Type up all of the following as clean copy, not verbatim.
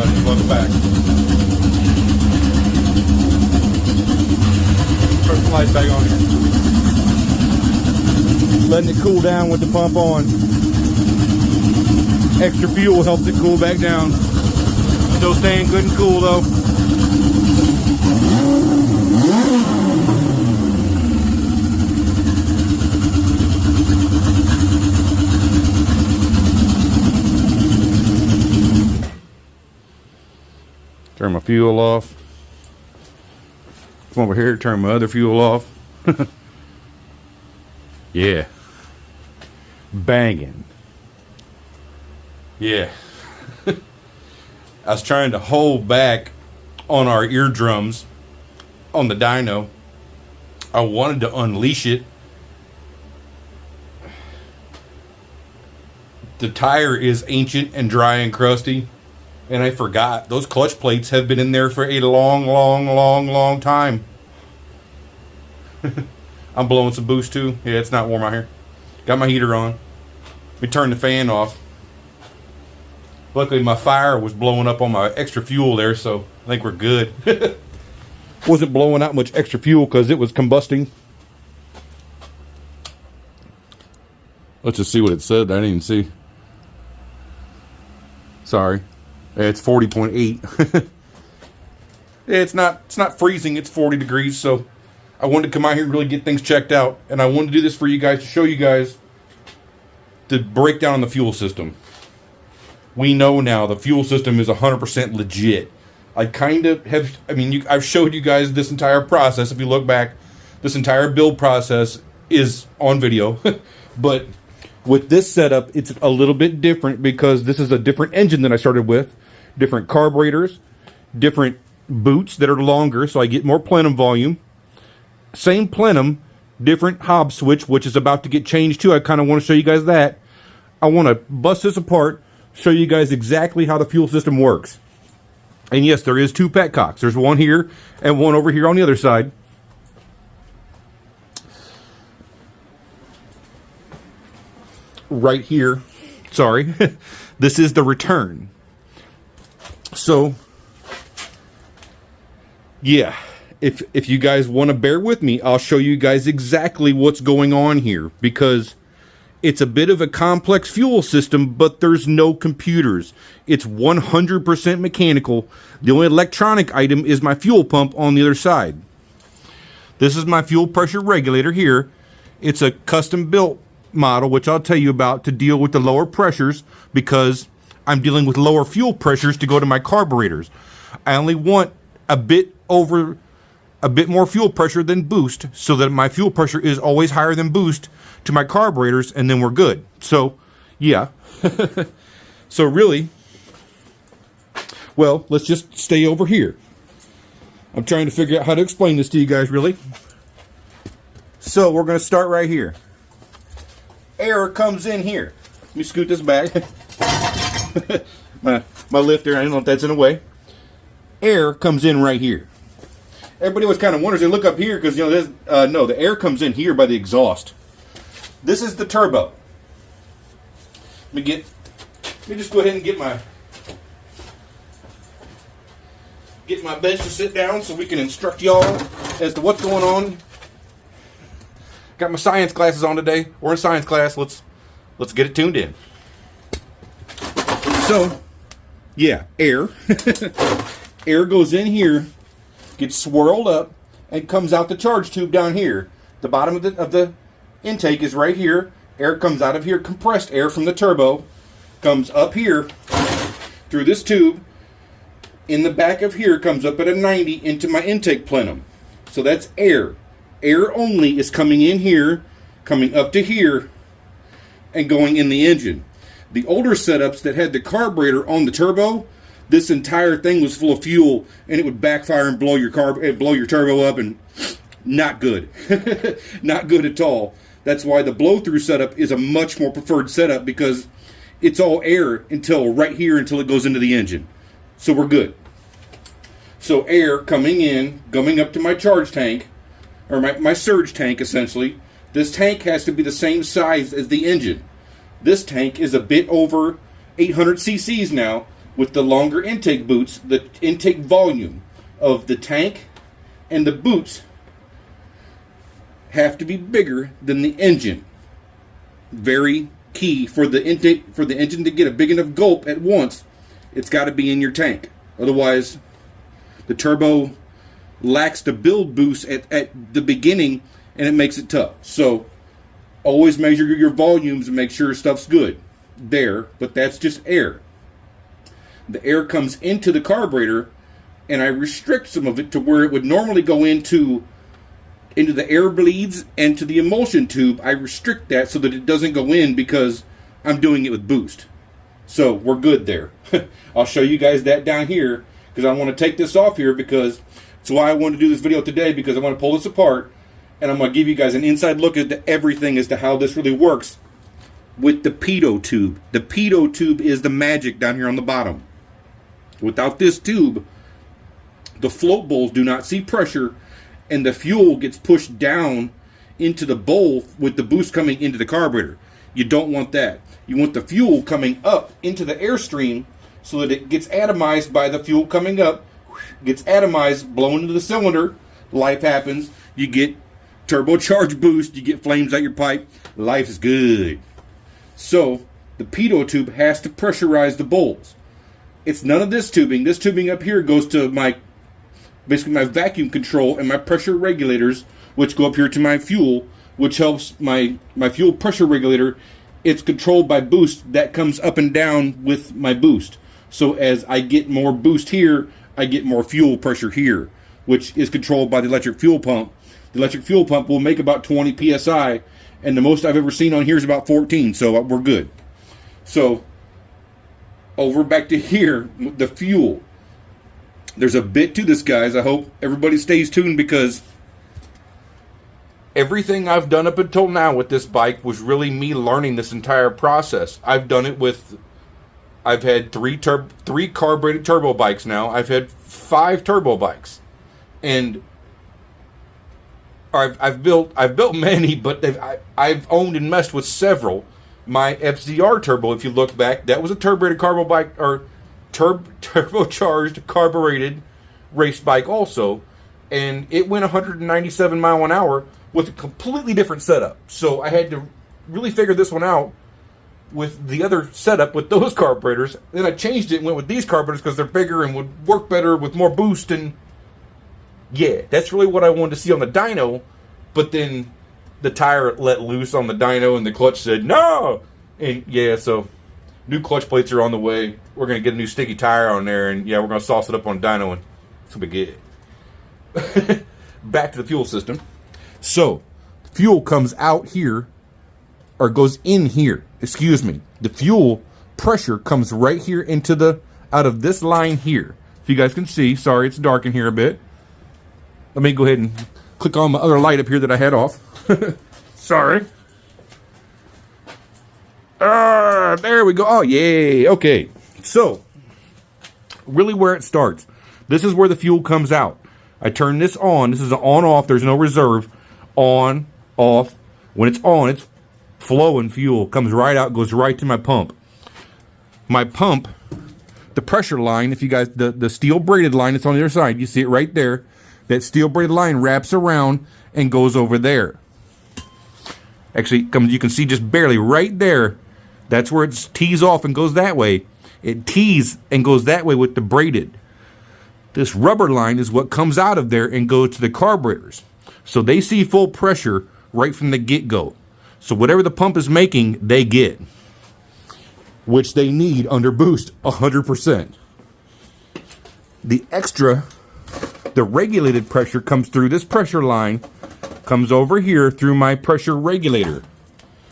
Welcome back. Turn the lights back on here. Letting it cool down with the pump on. Extra fuel helps it cool back down. Still staying good and cool though. Turn my fuel off. Come over here, turn my other fuel off. Yeah. Banging. Yeah. I was trying to hold back on our eardrums on the dyno. I wanted to unleash it. The tire is ancient and dry and crusty. And I forgot, those clutch plates have been in there for a long time. I'm blowing some boost too. Yeah, it's not warm out here. Got my heater on. Let me turn the fan off. Luckily my fire was blowing up on my extra fuel there, so I think we're good. Wasn't blowing out much extra fuel because it was combusting. Let's just see what it said. I didn't even see. Sorry. It's 40.8. It's not freezing, it's 40 degrees, so I wanted to come out here and really get things checked out. And I wanted to do this for you guys to show you guys the breakdown on the fuel system. We know now the fuel system is 100% legit. I kind of have, I've showed you guys this entire process. If you look back, this entire build process is on video. But with this setup, it's a little bit different because this is a different engine than I started with. Different carburetors, different boots that are longer, so I get more plenum volume. Same plenum, different hob switch, which is about to get changed too. I kind of want to show you guys that. I want to bust this apart, show you guys exactly how the fuel system works. And yes, there is two petcocks. There's one here and one over here on the other side. Right here, sorry, this is the return. So, yeah, if you guys want to bear with me, I'll show you guys exactly what's going on here, because it's a bit of a complex fuel system, but there's no computers. It's 100% mechanical. The only electronic item is my fuel pump on the other side. This is my fuel pressure regulator here. It's a custom built model, which I'll tell you about, to deal with the lower pressures, because I'm dealing with lower fuel pressures to go to my carburetors. I only want a bit more fuel pressure than boost, so that my fuel pressure is always higher than boost to my carburetors, and then we're good. So, yeah. So really, well, let's just stay over here. I'm trying to figure out how to explain this to you guys, really. So, we're going to start right here. Air comes in here. Let me scoot this back. my lifter, I don't know if that's in the way. Air comes in right here. Everybody always kind of wonders, they look up here because, you know, no, the air comes in here by the exhaust. This is the turbo. Let me just go ahead and get my bench to sit down so we can instruct y'all as to what's going on. Got my science classes on today. We're in science class. Let's get it tuned in. So, yeah, air. Air goes in here, gets swirled up, and comes out the charge tube down here. The bottom of the intake is right here. Air comes out of here. Compressed air from the turbo comes up here through this tube. In the back of here, comes up at a 90 into my intake plenum. So that's air. Air only is coming in here, coming up to here, and going in the engine. The older setups that had the carburetor on the turbo, this entire thing was full of fuel, and it would backfire and blow your turbo up, and not good. Not good at all. That's why the blow-through setup is a much more preferred setup, because it's all air until right here, until it goes into the engine. So we're good. So air coming in, going up to my charge tank, or my surge tank, essentially. This tank has to be the same size as the engine. This tank is a bit over 800 cc's now, with the longer intake boots, the intake volume of the tank and the boots have to be bigger than the engine. Very key for the intake, for the engine to get a big enough gulp at once. It's got to be in your tank. Otherwise, the turbo lacks the build boost at the beginning, and it makes it tough. So always measure your volumes and make sure stuff's good there. But that's just air. The air comes into the carburetor, and I restrict some of it to where it would normally go into the air bleeds and to the emulsion tube. I restrict that so that it doesn't go in because I'm doing it with boost. So we're good there. I'll show you guys that down here because I want to take this off here, because it's why I want to do this video today, because I want to pull this apart and I'm going to give you guys an inside look at everything as to how this really works with the Pitot tube. The Pitot tube is the magic down here on the bottom. Without this tube, the float bowls do not see pressure, and the fuel gets pushed down into the bowl with the boost coming into the carburetor. You don't want that. You want the fuel coming up into the airstream so that it gets atomized by the fuel coming up, gets atomized, blown into the cylinder. Life happens. You get turbocharged boost. You get flames out your pipe. Life is good. So the Pitot tube has to pressurize the bowls. It's none of this tubing. This tubing up here goes to basically my vacuum control and my pressure regulators, which go up here to my fuel, which helps my fuel pressure regulator. It's controlled by boost that comes up and down with my boost. So as I get more boost here, I get more fuel pressure here, which is controlled by the electric fuel pump. The electric fuel pump will make about 20 psi, and the most I've ever seen on here is about 14, so we're good. So over back to here, the fuel. There's a bit to this, guys. I hope everybody stays tuned, because everything I've done up until now with this bike was really me learning this entire process. I've done it with, I've had three carbureted turbo bikes now. I've had 5 turbo bikes, and I've built many, but I've owned and messed with several. My FZR turbo, if you look back, that was a turbocharged carbureted race bike also, and it went 197 mile an hour with a completely different setup. So I had to really figure this one out with the other setup with those carburetors. Then I changed it and went with these carburetors because they're bigger and would work better with more boost. And yeah, that's really what I wanted to see on the dyno. But then the tire let loose on the dyno and the clutch said no. And yeah, so new clutch plates are on the way. We're going to get a new sticky tire on there, and yeah, we're going to sauce it up on dyno, and it's going to be good. Back to the fuel system. So fuel comes out here, or goes in here, excuse me. The fuel pressure comes right here into out of this line here. If you guys can see, sorry, it's dark in here a bit. Let me go ahead and click on my other light up here that I had off. Sorry. There we go. Oh, yay. Okay. So, really where it starts. This is where the fuel comes out. I turn this on. This is an on-off. There's no reserve. On, off. When it's on, it's flowing fuel. Comes right out, goes right to my pump. My pump, the pressure line, if you guys, the steel braided line that's on the other side, you see it right there. That steel braided line wraps around and goes over there. Actually, you can see just barely right there. That's where it tees off and goes that way. It tees and goes that way with the braided. This rubber line is what comes out of there and goes to the carburetors. So they see full pressure right from the get-go. So whatever the pump is making, they get, which they need under boost 100%. The extra, the regulated pressure comes through this pressure line, comes over here through my pressure regulator.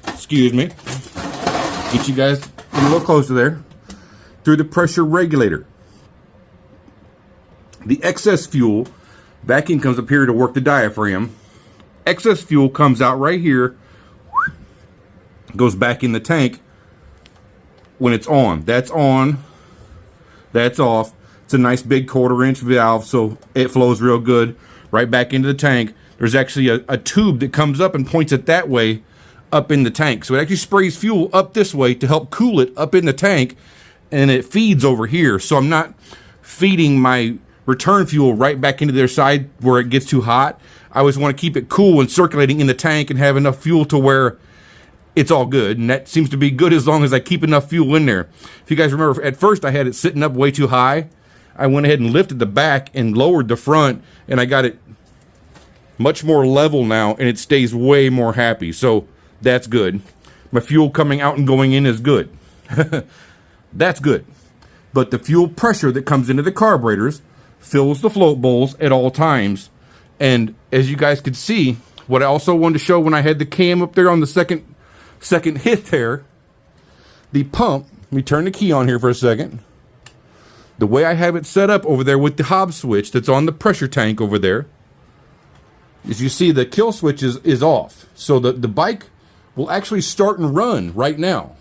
Excuse me. Get you guys a little closer there. Through the pressure regulator. The excess fuel, vacuum comes up here to work the diaphragm. Excess fuel comes out right here, goes back in the tank when it's on. That's on, that's off. It's a nice big 1/4-inch valve, so it flows real good right back into the tank. There's actually a tube that comes up and points it that way up in the tank. So it actually sprays fuel up this way to help cool it up in the tank. and it feeds over here. So I'm not feeding my return fuel right back into their side where it gets too hot. I always want to keep it cool and circulating in the tank and have enough fuel to where it's all good. And that seems to be good as long as I keep enough fuel in there. If you guys remember, at first I had it sitting up way too high. I went ahead and lifted the back and lowered the front, and I got it much more level now, and it stays way more happy. So that's good. My fuel coming out and going in is good. That's good. But the fuel pressure that comes into the carburetors fills the float bowls at all times. And as you guys could see, what I also wanted to show when I had the cam up there on the second hit there, the pump, let me turn the key on here for a second. The way I have it set up over there with the Hobbs switch that's on the pressure tank over there, is you see the kill switch is off. So the bike will actually start and run right now.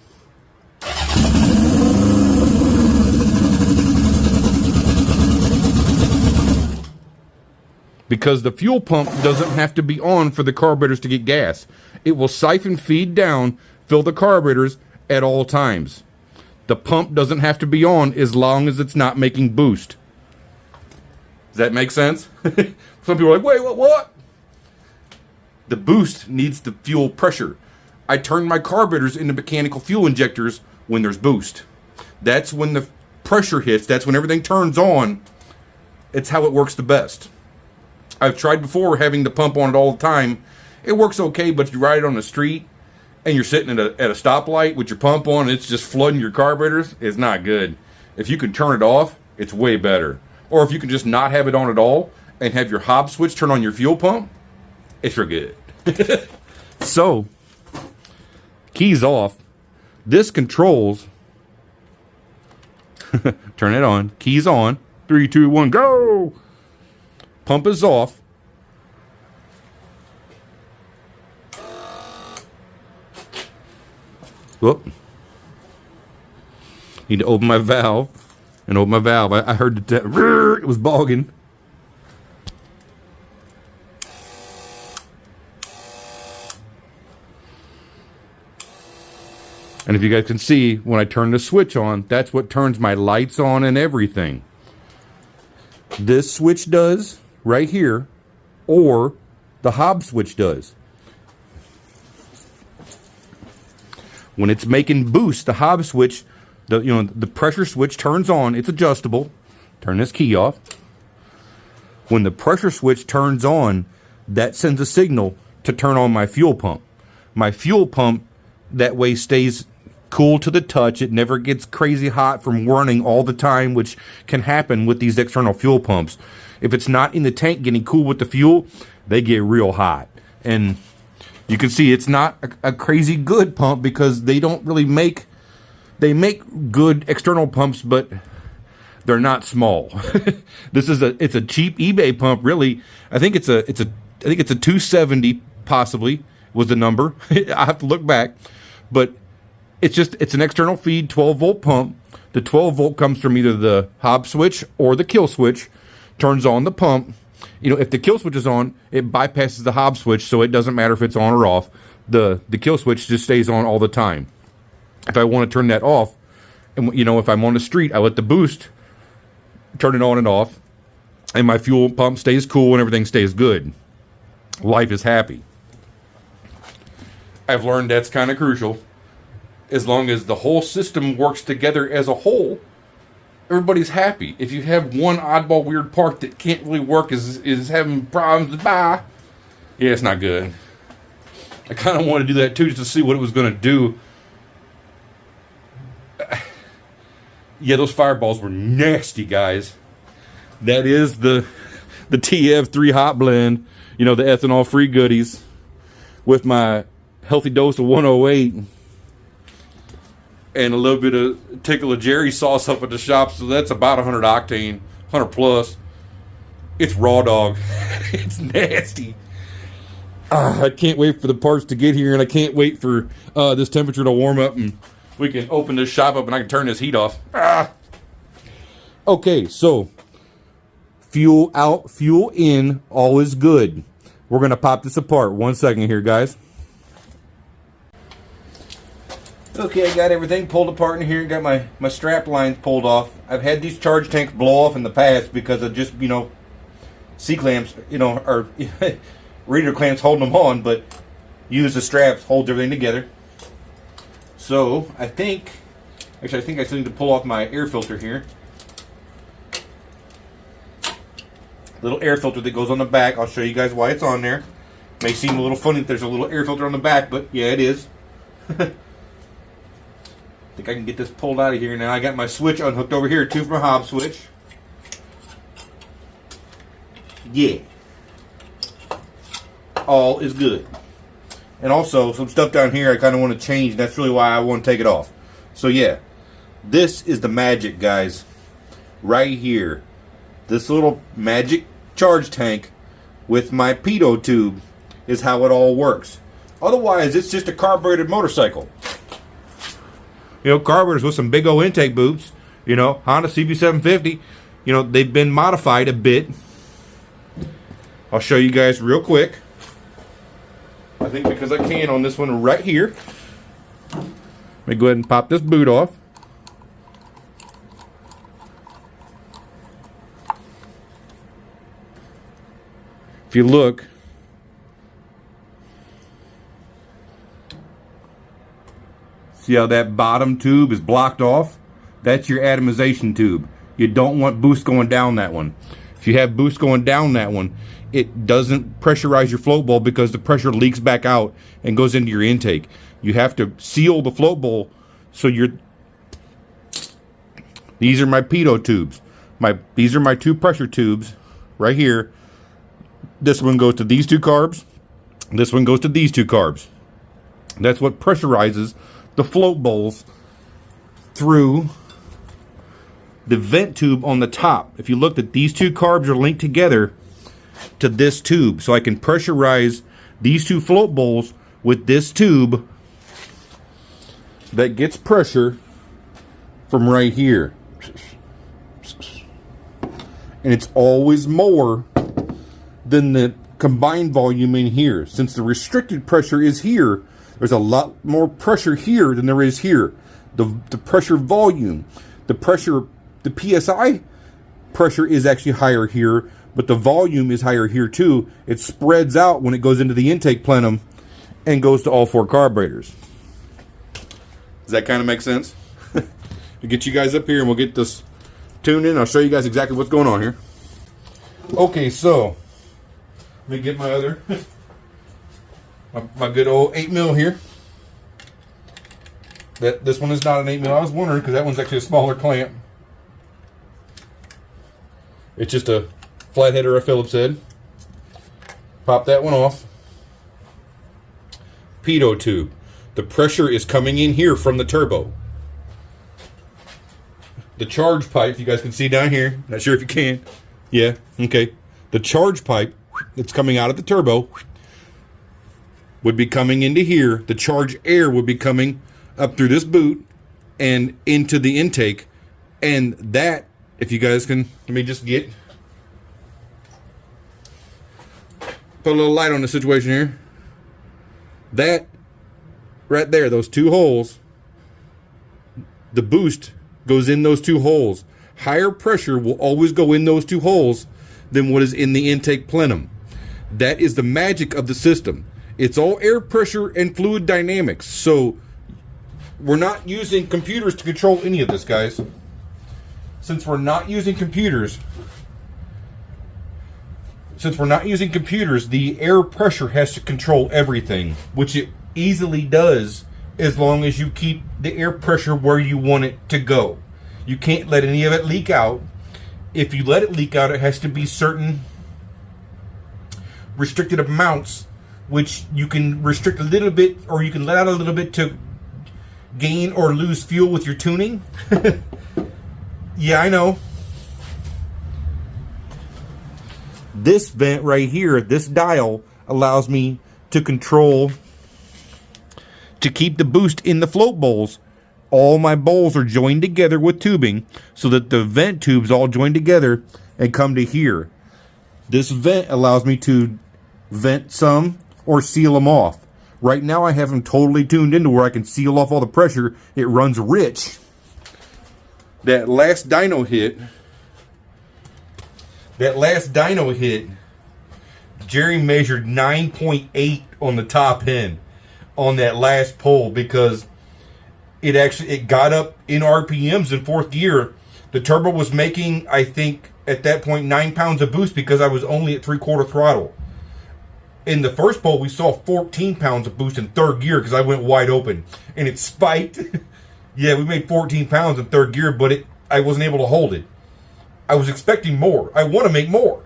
Because the fuel pump doesn't have to be on for the carburetors to get gas. It will siphon feed down, fill the carburetors at all times. The pump doesn't have to be on as long as it's not making boost. Does that make sense? Some people are like, wait, what? The boost needs the fuel pressure. I turn my carburetors into mechanical fuel injectors when there's boost. That's when the pressure hits. That's when everything turns on. It's how it works the best. I've tried before having the pump on it all the time. It works okay, but if you ride it on the street and you're sitting at a stoplight with your pump on and it's just flooding your carburetors, it's not good. If you can turn it off, it's way better. Or if you can just not have it on at all and have your Hobbs switch turn on your fuel pump, it's real good. So, keys off. This controls. Turn it on. Keys on. 3, 2, 1, go! Pump is off. Whoop. Need to open my valve. And open my valve. I heard it was bogging. And if you guys can see, when I turn the switch on, that's what turns my lights on and everything. This switch does right here, or the Hobbs switch does. When it's making boost, the Hobbs switch, the pressure switch turns on. It's adjustable. Turn this key off. When the pressure switch turns on, that sends a signal to turn on my fuel pump. My fuel pump that way stays cool to the touch. It never gets crazy hot from running all the time, which can happen with these external fuel pumps. If it's not in the tank getting cool with the fuel, they get real hot. And you can see it's not a crazy good pump because they don't really make, they make good external pumps, but they're not small. It's a cheap eBay pump, really. I think it's a 270 possibly was the number. I have to look back, but it's an external feed 12 volt pump. The 12 volt comes from either the Hobbs switch or the kill switch, turns on the pump. If the kill switch is on, it bypasses the Hobbs switch, so it doesn't matter if it's on or off. The kill switch just stays on all the time. If I want to turn that off, and if I'm on the street, I let the boost turn it on and off, and my fuel pump stays cool and everything stays good. Life is happy. I've learned that's kind of crucial. As long as the whole system works together as a whole, everybody's happy. If you have one oddball weird part that can't really work, is having problems, yeah, it's not good. I kind of want to do that too, just to see what it was going to do. Yeah, those fireballs were nasty, guys. That is the TF3 hot blend, the ethanol-free goodies, with my healthy dose of 108. And a little bit of Tickle of Jerry sauce up at the shop, so that's about 100 octane, 100 plus. It's raw dog. It's nasty. I can't wait for the parts to get here, and I can't wait for this temperature to warm up, and we can open this shop up, and I can turn this heat off. Okay, so fuel out, fuel in, all is good. We're going to pop this apart. 1 second here, guys. Okay, I got everything pulled apart in here. Got my strap lines pulled off. I've had these charge tanks blow off in the past because of just, C-clamps, or reader clamps holding them on, but use the straps, holds everything together. So, I think I still need to pull off my air filter here. Little air filter that goes on the back. I'll show you guys why it's on there. May seem a little funny that there's a little air filter on the back, but yeah, it is. I think I can get this pulled out of here now. I got my switch unhooked over here, too, from a Hobbs switch. Yeah. All is good. And also, some stuff down here I kind of want to change, and that's really why I want to take it off. So yeah, this is the magic, guys. Right here. This little magic charge tank with my Pitot tube is how it all works. Otherwise, it's just a carbureted motorcycle. Carburetors with some big old intake boots. Honda CB750. They've been modified a bit. I'll show you guys real quick. I think because I can on this one right here. Let me go ahead and pop this boot off. If you look, see how that bottom tube is blocked off? That's your atomization tube. You don't want boost going down that one. If you have boost going down that one, it doesn't pressurize your float bowl because the pressure leaks back out and goes into your intake. You have to seal the float bowl so these are my Pitot tubes. These are my two pressure tubes right here. This one goes to these two carbs. This one goes to these two carbs. That's what pressurizes the float bowls through the vent tube on the top. If you look at these two carbs are linked together to this tube. So I can pressurize these two float bowls with this tube that gets pressure from right here. And it's always more than the combined volume in here. Since the restricted pressure is here, there's a lot more pressure here than there is here. The pressure volume, the PSI pressure is actually higher here, but the volume is higher here too. It spreads out when it goes into the intake plenum and goes to all four carburetors. Does that kind of make sense? We'll get you guys up here and we'll get this tuned in. I'll show you guys exactly what's going on here. Okay, so let me get my other, my good old 8mm here. This one is not an 8mm. I was wondering because that one's actually a smaller clamp. It's just a flathead or a Phillips head. Pop that one off. Pitot tube. The pressure is coming in here from the turbo. The charge pipe, you guys can see down here. Not sure if you can. Yeah, okay. The charge pipe that's coming out of the turbo would be coming into here. The charge air would be coming up through this boot and into the intake. And that, if you guys can, let me just put a little light on the situation here. That right there, those two holes, the boost goes in those two holes. Higher pressure will always go in those two holes than what is in the intake plenum. That is the magic of the system. It's all air pressure and fluid dynamics. So we're not using computers to control any of this, guys. Since we're not using computers, the air pressure has to control everything, which it easily does as long as you keep the air pressure where you want it to go. You can't let any of it leak out. If you let it leak out, it has to be certain restricted amounts, which you can restrict a little bit, or you can let out a little bit to gain or lose fuel with your tuning. Yeah, I know. This vent right here, this dial, allows me to control, to keep the boost in the float bowls. All my bowls are joined together with tubing so that the vent tubes all join together and come to here. This vent allows me to vent some or seal them off. Right now I have them totally tuned into where I can seal off all the pressure. It runs rich. That last dyno hit, Jerry measured 9.8 on the top end on that last pull because it got up in RPMs in fourth gear. The turbo was making, I think, at that point, 9 pounds of boost because I was only at 3/4 throttle. In the first pull, we saw 14 pounds of boost in third gear because I went wide open. And it spiked. Yeah, we made 14 pounds in third gear, but I wasn't able to hold it. I was expecting more. I want to make more.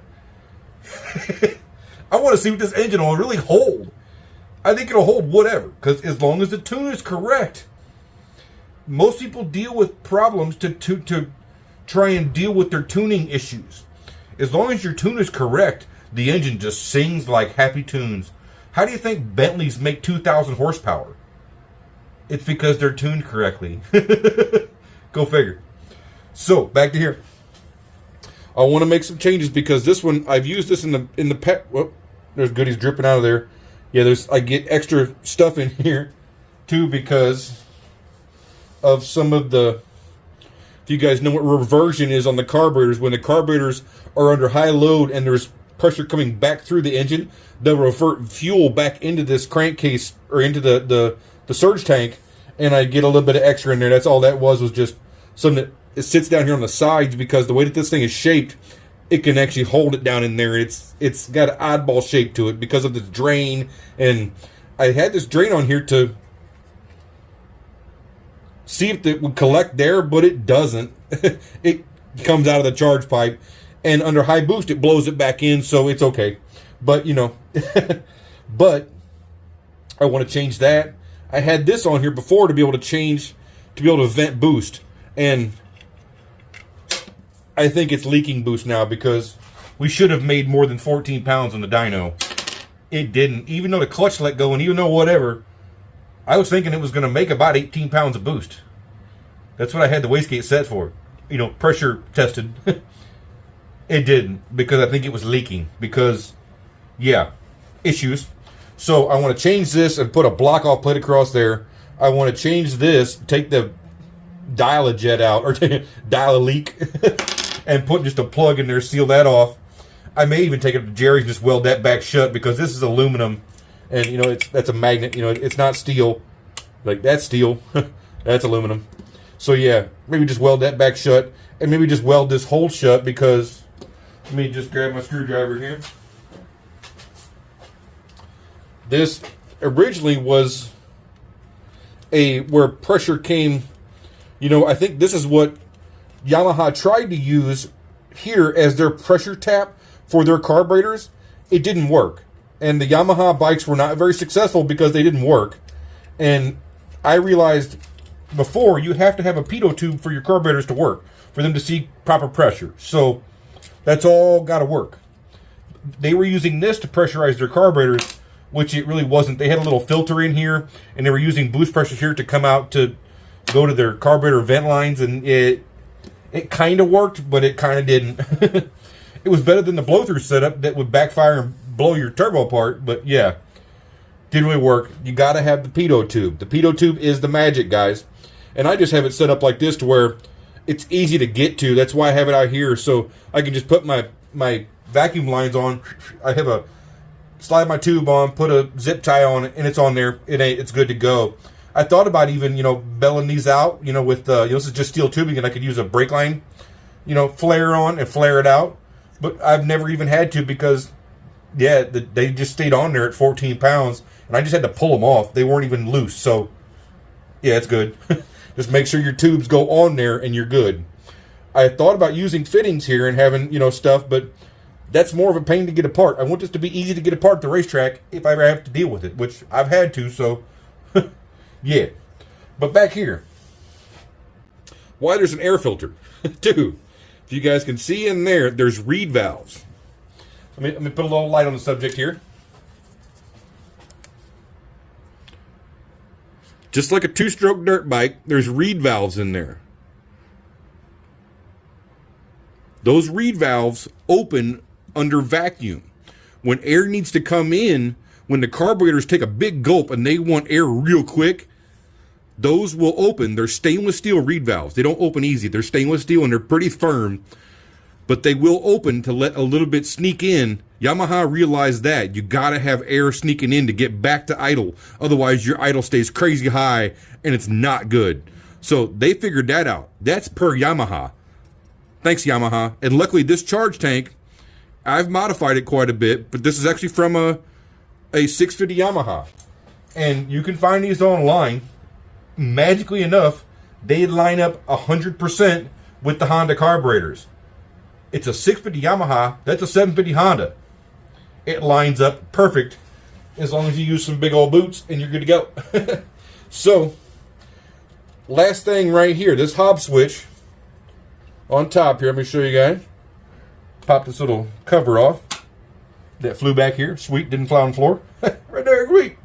I want to see what this engine will really hold. I think it'll hold whatever, because as long as the tune is correct. Most people deal with problems to try and deal with their tuning issues. As long as your tune is correct, the engine just sings like happy tunes. How do you think Bentleys make 2,000 horsepower? It's because they're tuned correctly. Go figure. So, back to here. I want to make some changes because this one, I've used this in the pet. Whoop, there's goodies dripping out of there. Yeah, I get extra stuff in here too because of some of the, if you guys know what reversion is on the carburetors, when the carburetors are under high load and there's pressure coming back through the engine, they'll revert fuel back into this crankcase or into the surge tank, and I get a little bit of extra in there. That's all that was just something that it sits down here on the sides because the way that this thing is shaped, it can actually hold it down in there. It's got an oddball shape to it because of this drain, and I had this drain on here to see if it would collect there, but it doesn't. It comes out of the charge pipe, and under high boost it blows it back in, so it's okay. But but I want to change that. I had this on here before to be able to vent boost, and I think it's leaking boost now because we should have made more than 14 pounds on the dyno. It didn't, even though the clutch let go, and even though whatever, I was thinking it was going to make about 18 pounds of boost. That's what I had the wastegate set for. Pressure tested. It didn't, because I think it was leaking. Because, yeah, issues. So I want to change this and put a block-off plate across there. I want to change this, take the dial-a-jet out, or dial-a-leak, and put just a plug in there, seal that off. I may even take it to Jerry's and just weld that back shut, because this is aluminum. And, that's a magnet. It's not steel. Like, that's steel. That's aluminum. So, yeah, maybe just weld that back shut. And maybe just weld this hole shut because... Let me just grab my screwdriver here. This originally was where pressure came... I think this is what Yamaha tried to use here as their pressure tap for their carburetors. It didn't work. And the Yamaha bikes were not very successful because they didn't work. And I realized before, you have to have a pitot tube for your carburetors to work, for them to see proper pressure. So that's all got to work. They were using this to pressurize their carburetors, which it really wasn't. They had a little filter in here, and they were using boost pressure here to come out to go to their carburetor vent lines, and it kind of worked, but it kind of didn't. It was better than the blow-through setup that would backfire and blow your turbo apart, but yeah, didn't really work. You got to have the pitot tube. The pitot tube is the magic, guys. And I just have it set up like this to where it's easy to get to. That's why I have it out here, so I can just put my vacuum lines on. I have slide my tube on, put a zip tie on it, and it's on there. It's good to go. I thought about even, belling these out, with, this is just steel tubing, and I could use a brake line, flare on and flare it out. But I've never even had to because, yeah, they just stayed on there at 14 pounds, and I just had to pull them off. They weren't even loose, so, yeah, it's good. Just make sure your tubes go on there, and you're good. I thought about using fittings here and having, stuff, but that's more of a pain to get apart. I want this to be easy to get apart at the racetrack if I ever have to deal with it, which I've had to, so... Yeah, but back here, why there's an air filter, too. If you guys can see in there, there's reed valves. Let me put a little light on the subject here. Just like a two-stroke dirt bike, there's reed valves in there. Those reed valves open under vacuum. When air needs to come in, when the carburetors take a big gulp and they want air real quick, those will open. They're stainless steel reed valves. They don't open easy. They're stainless steel and they're pretty firm, but they will open to let a little bit sneak in. Yamaha realized that. You got to have air sneaking in to get back to idle. Otherwise, your idle stays crazy high and it's not good. So they figured that out. That's per Yamaha. Thanks, Yamaha. And luckily, this charge tank, I've modified it quite a bit, but this is actually from a 650 Yamaha. And you can find these online. Magically enough, they line up 100% with the Honda carburetors. It's a 650 Yamaha, that's a 750 Honda. It lines up perfect as long as you use some big old boots and you're good to go. So, last thing right here, this hob switch on top here, let me show you guys. Pop this little cover off that flew back here. Sweet, didn't fly on the floor. Right there, sweet.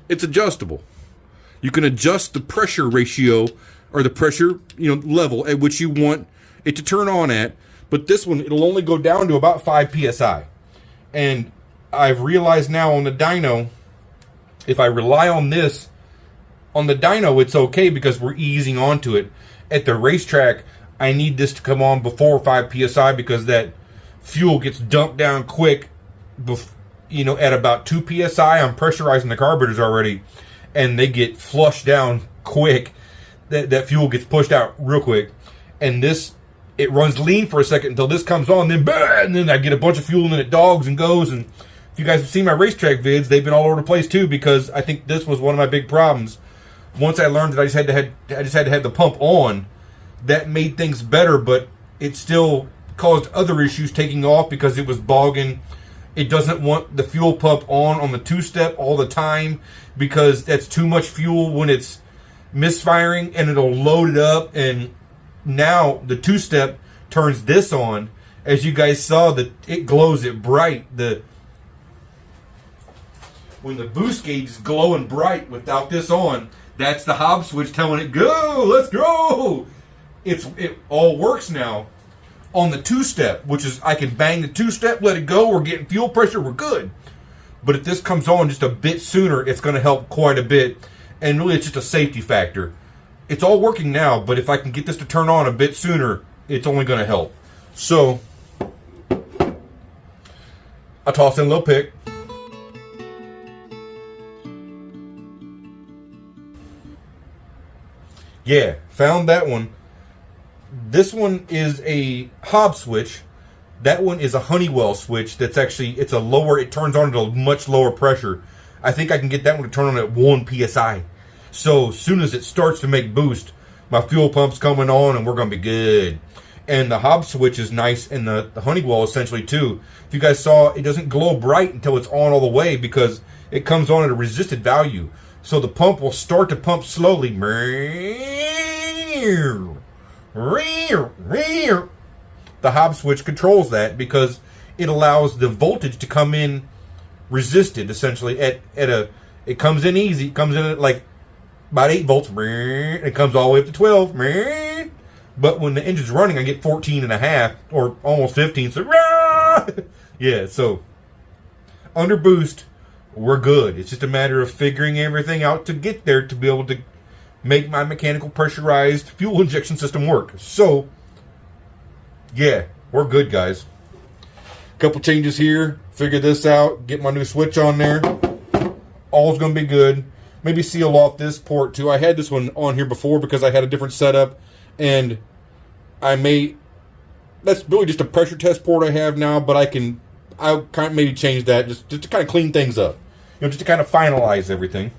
It's adjustable. You can adjust the pressure ratio or the pressure, level at which you want it to turn on at. But this one, it'll only go down to about 5 psi. And I've realized now on the dyno, if I rely on this, on the dyno, it's okay because we're easing onto it. At the racetrack, I need this to come on before 5 psi because that fuel gets dumped down quick. At about 2 psi, I'm pressurizing the carburetors already, and they get flushed down quick. That fuel gets pushed out real quick, and this, it runs lean for a second until this comes on, then bam, and then I get a bunch of fuel, and then it dogs and goes. And if you guys have seen my racetrack vids, they've been all over the place too, because I think this was one of my big problems. Once I learned that I just had to have the pump on, that made things better, but it still caused other issues taking off because it was bogging. It doesn't want the fuel pump on the two-step all the time because that's too much fuel when it's misfiring, and it'll load it up. And now the two-step turns this on. As you guys saw, that it glows it bright. When the boost gauge is glowing bright without this on, that's the hob switch telling it, go, let's go. It all works now on the two-step, which is I can bang the two-step, let it go, we're getting fuel pressure, we're good. But if this comes on just a bit sooner, it's going to help quite a bit. And really, it's just a safety factor. It's all working now, but if I can get this to turn on a bit sooner, it's only going to help. So, I toss in a little pick. Yeah, found that one. This one is a hob switch. That one is a Honeywell switch. That's actually, it's a lower, it turns on at a much lower pressure. I think I can get that one to turn on at 1 psi. So as soon as it starts to make boost, my fuel pump's coming on and we're going to be good. And the hob switch is nice, and the Honeywell essentially too. If you guys saw, it doesn't glow bright until it's on all the way because it comes on at a resisted value. So the pump will start to pump slowly. The hob switch controls that because it allows the voltage to come in resisted, essentially at a, it comes in easy, it comes in at like about 8 volts, it comes all the way up to 12, but when the engine's running, I get 14 and a half or almost 15, so yeah, so under boost, we're good. It's just a matter of figuring everything out to get there to be able to make my mechanical pressurized fuel injection system work. So yeah, we're good, guys. Couple changes here, figure this out, get my new switch on there. All's gonna be good. Maybe seal off this port too. I had this one on here before because I had a different setup, and that's really just a pressure test port I have now, but I'll kind of maybe change that just to kind of clean things up, just to kind of finalize everything,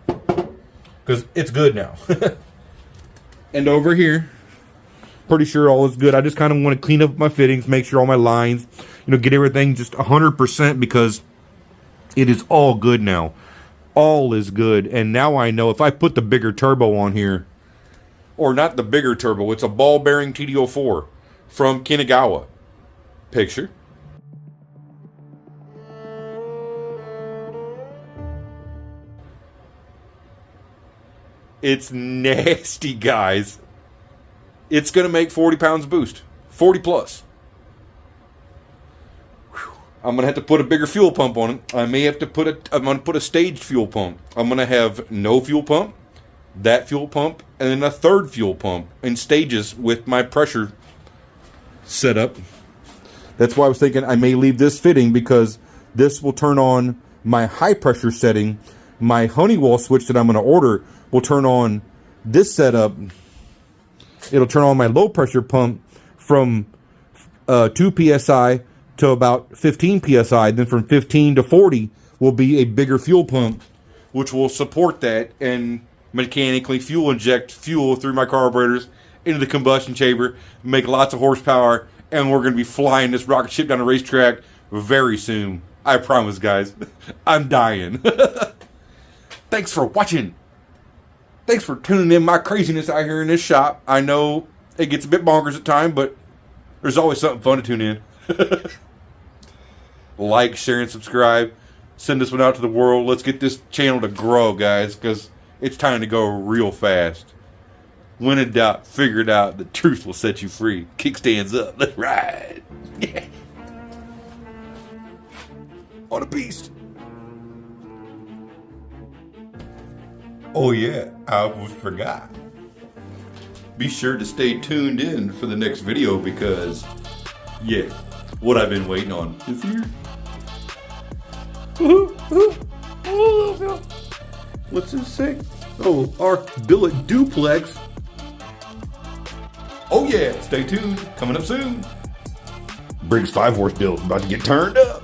because it's good now. And over here, pretty sure all is good. I just kind of want to clean up my fittings, make sure all my lines, get everything just 100% because it is all good now. All is good. And now I know if I put the bigger turbo on here, or not the bigger turbo, it's a ball bearing TD04 from Kinagawa. Picture. It's nasty, guys. It's going to make 40 pounds boost. 40 plus. Whew. I'm gonna have to put a bigger fuel pump on it. I may have to I'm gonna put a staged fuel pump. I'm gonna have no fuel pump, that fuel pump, and then a third fuel pump in stages with my pressure setup. That's why I was thinking I may leave this fitting, because this will turn on my high pressure setting. My Honeywell switch that I'm going to order will turn on this setup. It'll turn on my low pressure pump from 2 psi to about 15 psi. Then from 15 to 40 will be a bigger fuel pump, which will support that and mechanically fuel inject fuel through my carburetors into the combustion chamber, make lots of horsepower, and we're going to be flying this rocket ship down the racetrack very soon. I promise, guys. I'm dying. Thanks for watching. Thanks for tuning in my craziness out here in this shop. I know it gets a bit bonkers at times, but there's always something fun to tune in. Like, share, and subscribe. Send this one out to the world. Let's get this channel to grow, guys, because it's time to go real fast. When in doubt, figure it out. The truth will set you free. Kickstands up. Let's ride. Yeah. On a beast. Oh yeah, I almost forgot. Be sure to stay tuned in for the next video, because, yeah, what I've been waiting on is here. What's this say? Oh, our billet duplex. Oh yeah, stay tuned. Coming up soon. Briggs 5 horse build about to get turned up.